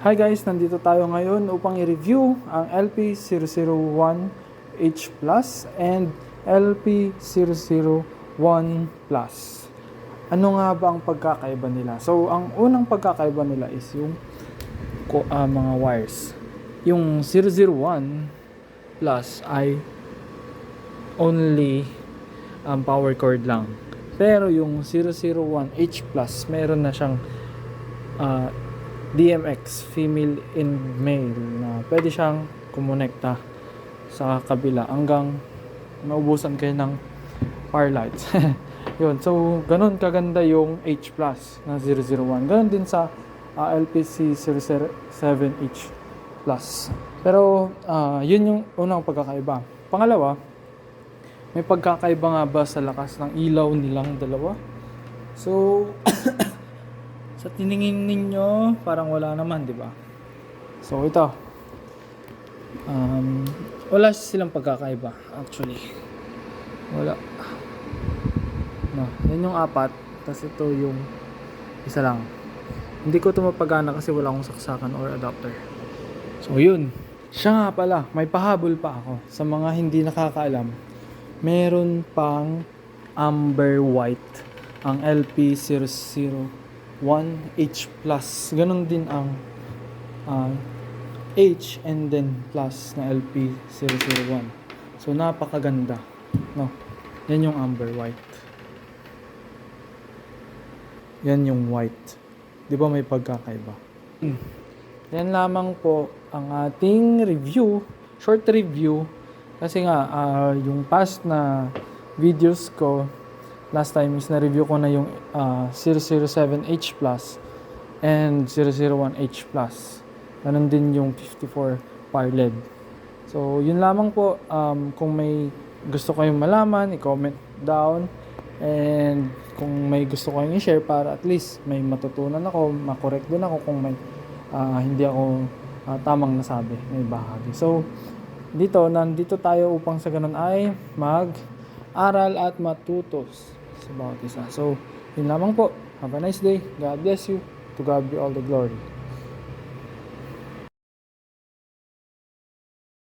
Hi guys, nandito tayo ngayon upang i-review ang LP001H Plus and LP001 Plus. Ano nga ba ang pagkakaiba nila? So, ang unang pagkakaiba nila is yung mga wires. Yung 001 Plus ay only power cord lang. Pero yung 001H Plus, meron na siyang DMX, female and male, na pwede siyang kumonekta sa kabila hanggang maubusan kayo ng power lights. Yun, so ganun kaganda yung H Plus ng 001. Ganun din sa LPC007H Plus. Pero yun yung unang pagkakaiba. Pangalawa, may pagkakaiba nga ba sa lakas ng ilaw nilang dalawa? So sa tiningin ninyo, parang wala naman, di ba? So, ito. Wala silang pagkakaiba, actually. Wala. No, yan yung apat. Tapos ito yung isa lang. Hindi ko ito mapagana kasi wala akong saksakan or adapter. So, yun. Siya nga pala, may pahabol pa ako. Sa mga hindi nakakaalam, meron pang amber white ang LP001H Plus. Ganon din ang H and then plus na LP001. So napakaganda, no? Yan yung amber white. Yan yung white. 'Di ba may pagkakaiba? Yan lamang po ang ating review, short review, kasi nga yung past na videos ko last time is na-review ko na yung 007H Plus and 001H Plus. Ganun din yung 54 power LED. So, yun lamang po. Kung may gusto kayong malaman, i-comment down. And kung may gusto kayong i-share para at least may matutunan ako, makorek din ako kung may hindi ako tamang nasabi, may bahagi. So, nandito tayo upang sa ganun ay mag-aral at matutos sa bawat isa. So, yun lamang po. Have a nice day. God bless you. To God be all the glory.